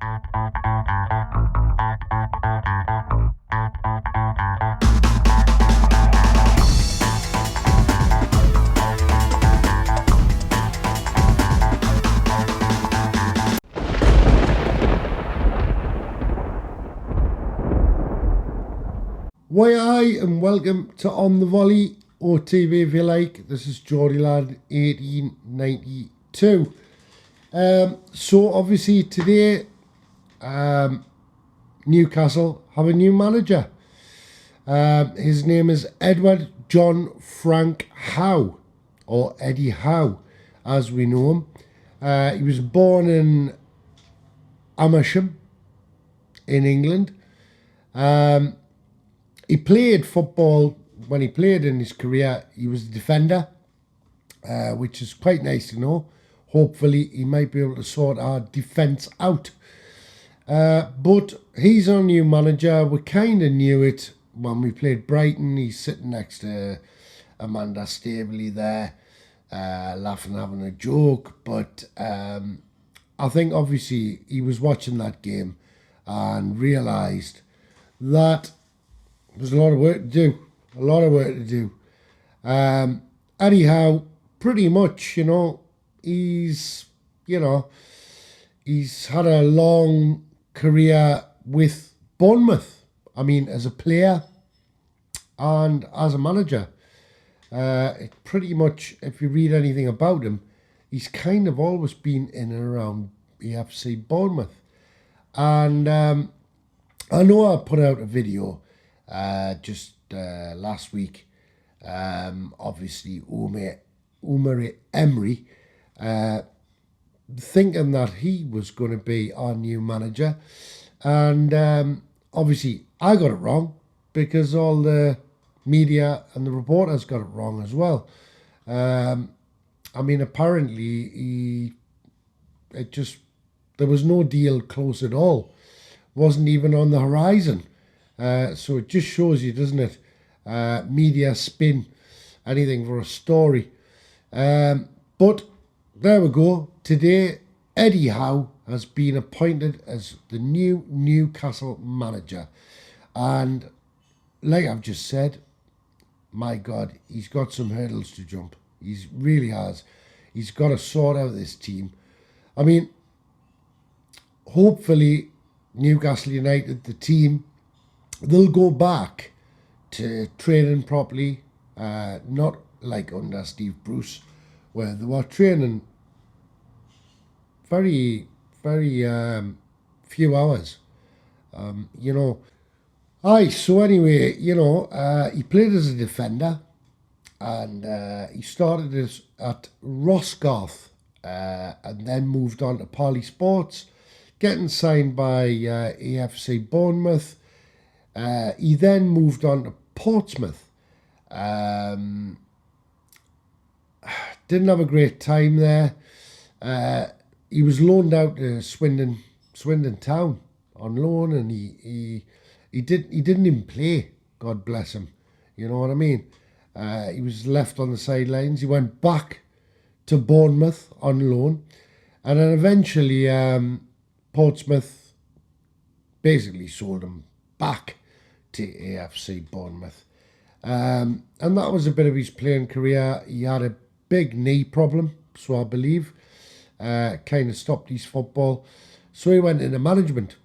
Hi and welcome to On the Volley, or TV if you like. This is Geordie Lad 1892. So obviously today Newcastle have a new manager. His name is Edward John Frank Howe, or Eddie Howe as we know him. He was born in Amersham in England. He played football. When he played in his career, he was a defender, which is quite nice to know. Hopefully, he might be able to sort our defence out. But he's our new manager. We kind of knew it when we played Brighton. He's sitting next to Amanda Staveley there, laughing, having a joke. But I think obviously he was watching that game and realised that there's a lot of work to do. Eddie Howe, pretty much, he's had a long career with Bournemouth. I mean, as a player and as a manager. Pretty much, if you read anything about him, he's kind of always been in and around EFC Bournemouth. And I know I put out a video just last week. Obviously Umar Emery, thinking that he was going to be our new manager, and obviously I got it wrong, because all the media and the reporters got it wrong as well. I mean, apparently there was no deal close at all, wasn't even on the horizon. So it just shows you, doesn't it? Media spin anything for a story. But there we go. Today, Eddie Howe has been appointed as the new Newcastle manager. And like I've just said, my God, he's got some hurdles to jump. He really has. He's got to sort out this team. I mean, hopefully Newcastle United, the team, they'll go back to training properly, not like under Steve Bruce, where they were training very, very few hours. So anyway, he played as a defender, and he started at Roscoff, and then moved on to Parley Sports, getting signed by AFC Bournemouth. He then moved on to Portsmouth. Didn't have a great time there. He was loaned out to Swindon Town on loan, and he didn't even play. God bless him. You know what I mean? He was left on the sidelines. He went back to Bournemouth on loan, and then eventually Portsmouth basically sold him back to AFC Bournemouth. And that was a bit of his playing career. He had a big knee problem, so I believe, kind of stopped his football. So he went into management,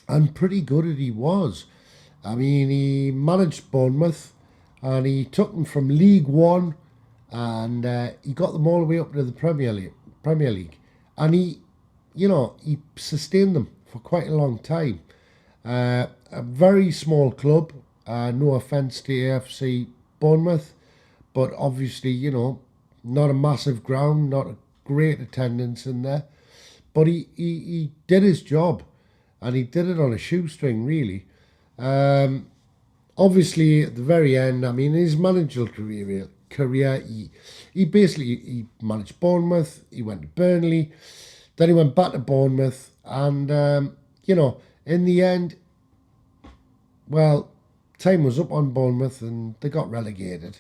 and pretty good at he was. I mean, he managed Bournemouth, and he took them from League One, and he got them all the way up to the Premier League. And he sustained them for quite a long time. A very small club, no offence to AFC Bournemouth, but obviously, not a massive ground, not a great attendance in there. But he did his job, and he did it on a shoestring, really. Obviously, at the very end, I mean, his managerial career, he managed Bournemouth, he went to Burnley, then he went back to Bournemouth, and, in the end, well, time was up on Bournemouth and they got relegated.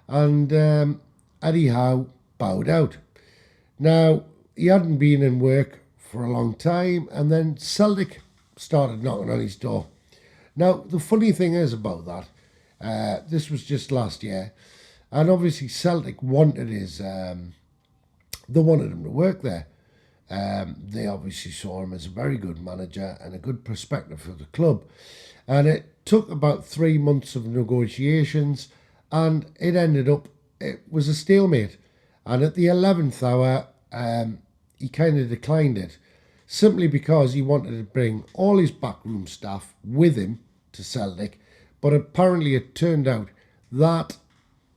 And Eddie Howe bowed out. Now, he hadn't been in work for a long time, and then Celtic started knocking on his door. Now, the funny thing is about that, this was just last year, and obviously Celtic wanted they wanted him to work there. They obviously saw him as a very good manager and a good perspective for the club. And it took about 3 months of negotiations, and it was a stalemate. And at the 11th hour, he kind of declined it, simply because he wanted to bring all his backroom staff with him to Celtic. But apparently it turned out that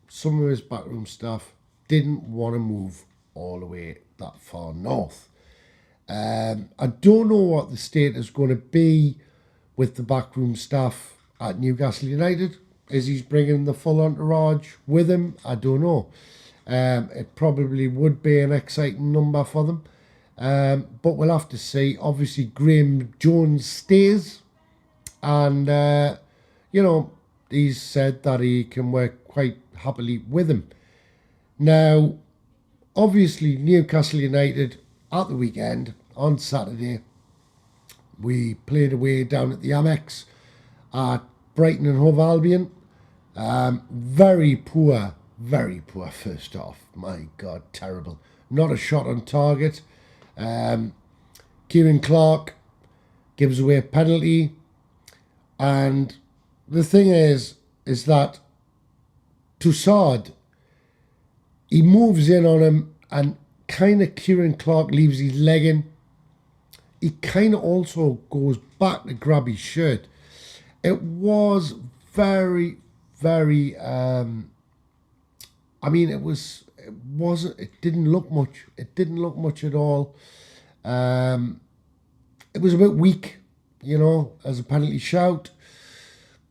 some of his backroom staff didn't want to move all the way that far north. I don't know what the state is going to be with the backroom staff at Newcastle United. Is he bringing the full entourage with him? I don't know. It probably would be an exciting number for them. But we'll have to see. Obviously, Graham Jones stays. And, he's said that he can work quite happily with him. Now, obviously, Newcastle United at the weekend, on Saturday, we played away down at the Amex at Brighton and Hove Albion. Very poor first half. My God, terrible. Not a shot on target. Kieran Clark gives away a penalty. And the thing is that Toussaint, he moves in on him, and kind of Kieran Clark leaves his leg in. He kind of also goes back to grab his shirt. It was very, very, it didn't look much. It didn't look much at all. It was a bit weak, as a penalty shout.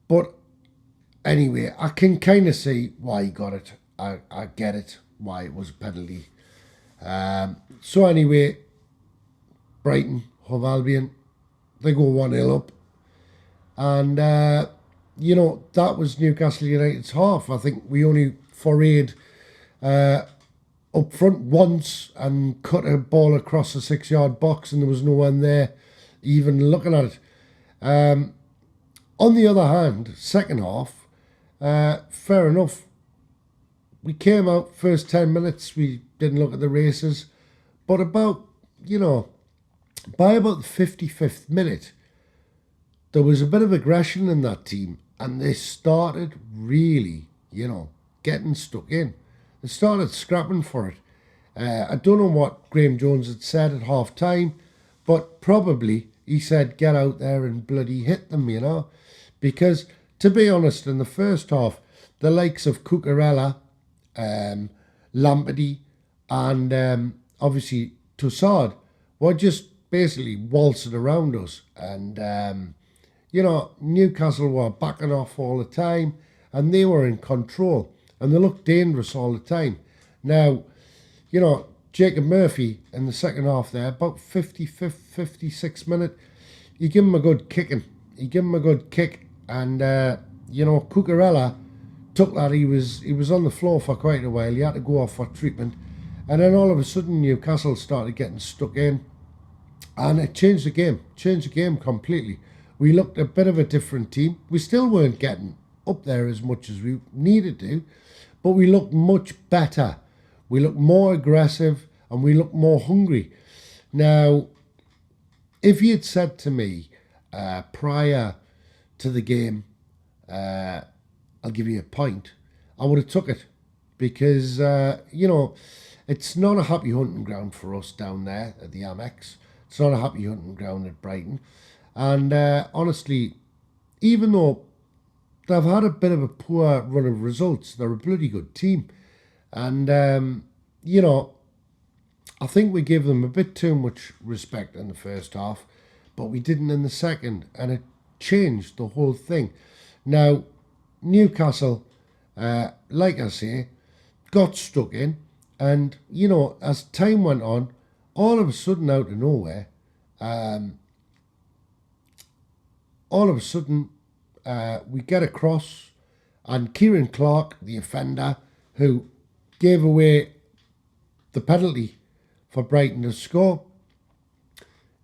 But anyway, I can kind of see why he got it. I get it, why it was a penalty. So anyway, Brighton, Hove Albion, they go 1-0 up. And, that was Newcastle United's half. I think we only forayed up front once and cut a ball across the 6-yard box, and there was no one there even looking at it. On the other hand, second half, fair enough. We came out, first 10 minutes, we didn't look at the races. But by about the 55th minute, there was a bit of aggression in that team, and they started really, getting stuck in. They started scrapping for it. I don't know what Graham Jones had said at half time, but probably he said, get out there and bloody hit them, Because, to be honest, in the first half, the likes of Cucurella, Lamperty, and obviously Toussaint were just basically waltzing around us. And, Newcastle were backing off all the time, and they were in control, and they looked dangerous all the time. Now, Jacob Murphy in the second half there, about 55th, 56th minute, you give him a good kicking. You give him a good kick, and, Cucurella took that. He was on the floor for quite a while. He had to go off for treatment. And then all of a sudden, Newcastle started getting stuck in, and it changed the game completely. We looked a bit of a different team. We still weren't getting up there as much as we needed to, but we looked much better. We looked more aggressive, and we looked more hungry. Now, if you had said to me prior to the game, I'll give you a point, I would have took it, because, it's not a happy hunting ground for us down there at the Amex. It's not a happy hunting ground at Brighton. And honestly, even though they've had a bit of a poor run of results, they're a bloody good team. And, I think we gave them a bit too much respect in the first half, but we didn't in the second, and it changed the whole thing. Now, Newcastle, like I say, got stuck in, and, as time went on, all of a sudden, out of nowhere, we get across, and Kieran Clark, the offender, who gave away the penalty for Brighton to score,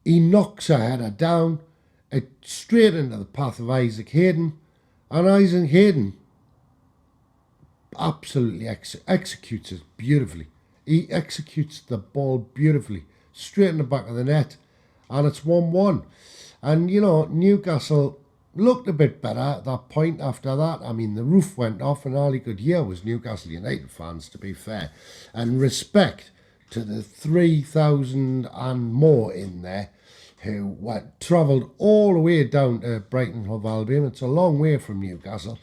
He knocks a header down, straight into the path of Isaac Hayden, and Isaac Hayden absolutely executes it beautifully. He executes the ball beautifully, straight in the back of the net, and it's 1-1. And, you know, Newcastle looked a bit better at that point after that. I mean, the roof went off and all you could hear was Newcastle United fans, to be fair. And respect to the 3,000 and more in there who travelled all the way down to Brighton Hove Albion. It's a long way from Newcastle.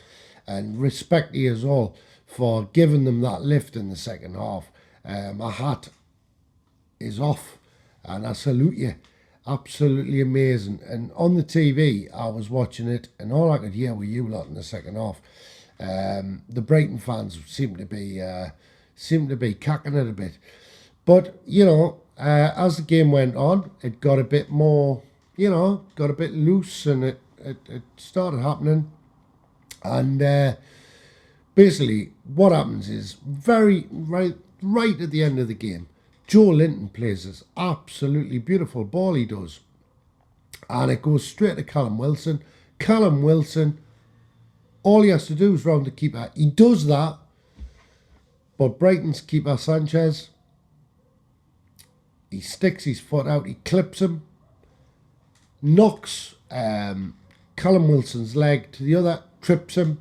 And respect to you all for giving them that lift in the second half. My hat is off and I salute you. Absolutely amazing. And on the TV, I was watching it, and all I could hear were you lot in the second half. The Brighton fans seem to be cacking it a bit. But, you know, as the game went on, it got a bit more, you know, got a bit loose, and it started happening. And basically, what happens is right at the end of the game, Joe Linton plays this absolutely beautiful ball, he does. And it goes straight to Callum Wilson. Callum Wilson, all he has to do is round the keeper. He does that, but Brighton's keeper, Sanchez, he sticks his foot out, he clips him, knocks Callum Wilson's leg to the other, trips him,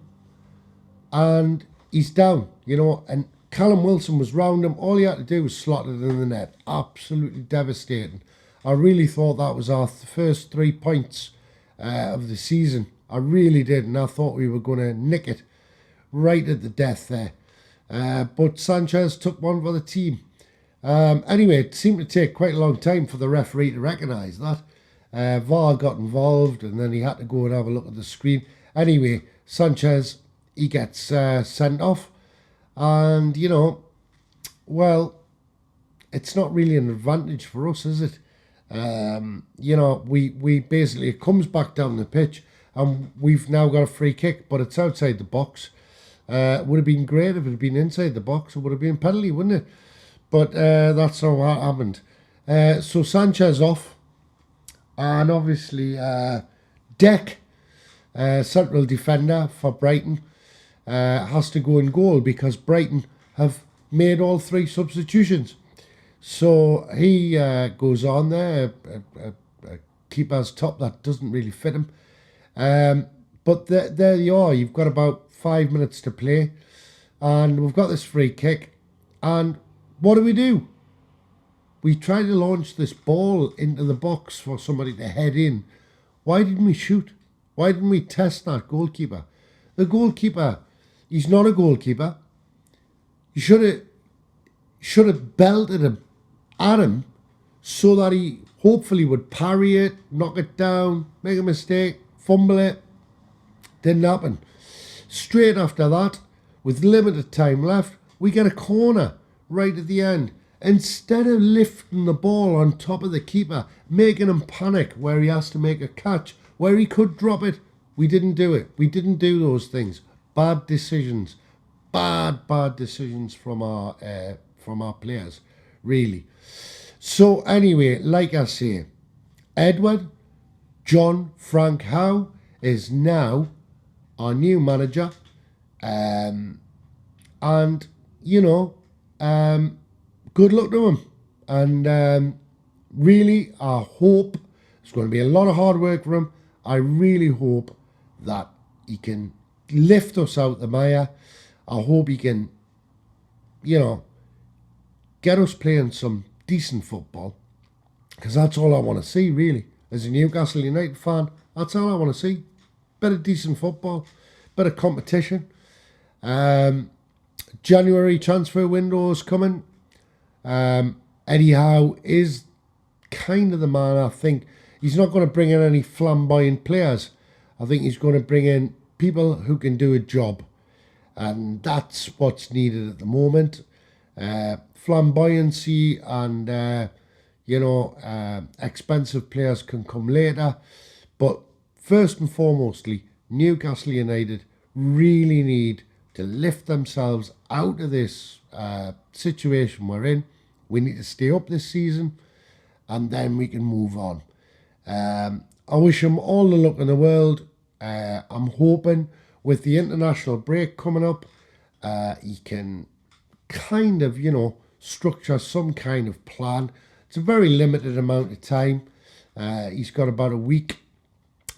and he's down, you know, and Callum Wilson was round him. All he had to do was slot it in the net. Absolutely devastating. I really thought that was our first 3 points of the season. I really did, and I thought we were going to nick it right at the death there. But Sanchez took one for the team. Anyway, it seemed to take quite a long time for the referee to recognise that. VAR got involved, and then he had to go and have a look at the screen. Anyway, Sanchez, he gets sent off. And, you know, well, it's not really an advantage for us, is it? You know, we basically, it comes back down the pitch and we've now got a free kick, but it's outside the box. It would have been great if it had been inside the box. It would have been a penalty, wouldn't it? But that's not what happened. So Sanchez off. And obviously, Deck, central defender for Brighton, has to go in goal because Brighton have made all 3 substitutions. So he goes on there, a keeper's top that doesn't really fit him. But there you are, you've got about 5 minutes to play, and we've got this free kick, and what do? We try to launch this ball into the box for somebody to head in. Why didn't we shoot? Why didn't we test that goalkeeper? The goalkeeper, he's not a goalkeeper. You should have belted him at him so that he hopefully would parry it, knock it down, make a mistake, fumble it. Didn't happen. Straight after that, with limited time left, we get a corner right at the end. Instead of lifting the ball on top of the keeper, making him panic where he has to make a catch, where he could drop it, we didn't do it. We didn't do those things. Bad decisions. Bad decisions from our players, really. So anyway, like I say, Edward John Frank Howe is now our new manager. And, you know, good luck to him. And really, I hope it's going to be a lot of hard work for him. I really hope that he can lift us out the mire. I hope he can, you know, get us playing some decent football. Because that's all I want to see, really. As a Newcastle United fan, that's all I want to see. Bit of decent football. Bit of competition. January transfer window is coming. Eddie Howe is kind of the man, I think. He's not going to bring in any flamboyant players. I think he's going to bring in people who can do a job. And that's what's needed at the moment. Flamboyancy and, you know, expensive players can come later. But first and foremostly, Newcastle United really need to lift themselves out of this situation we're in. We need to stay up this season, and then we can move on. I wish him all the luck in the world. I'm hoping with the international break coming up, he can kind of, structure some kind of plan. It's a very limited amount of time. He's got about a week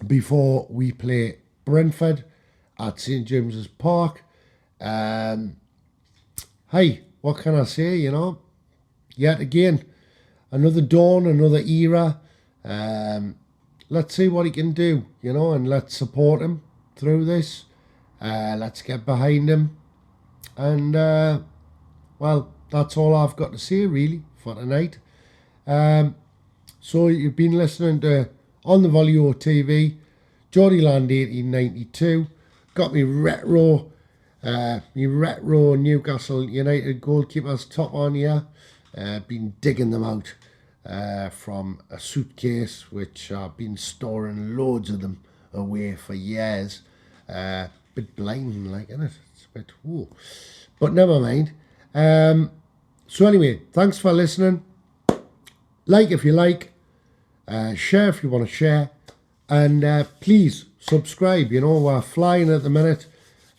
before we play Brentford at St James's Park. Hey, what can I say, Yet again, another dawn, another era. Let's see what he can do, and let's support him through this. Let's get behind him. And, well, that's all I've got to say, really, for tonight. So you've been listening to On the Volley TV, Geordie Land 1892. Got me retro Newcastle United goalkeepers top on here. Been digging them out from a suitcase, which I've been storing loads of them away for years. Bit blinding, like, isn't it? It's a bit, whoa. But never mind. So anyway, thanks for listening. Like if you like, share if you want to share, and please subscribe. We're flying at the minute,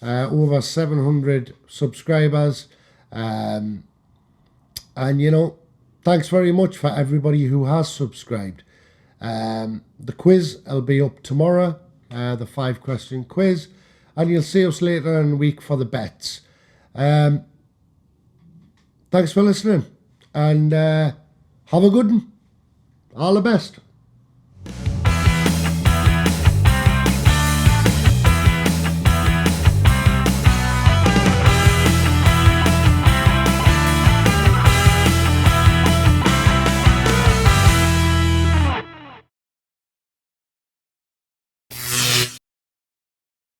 over 700 subscribers, and thanks very much for everybody who has subscribed. The quiz will be up tomorrow, the 5-question quiz, and you'll see us later in the week for the bets. Thanks for listening, and have a good one. All the best.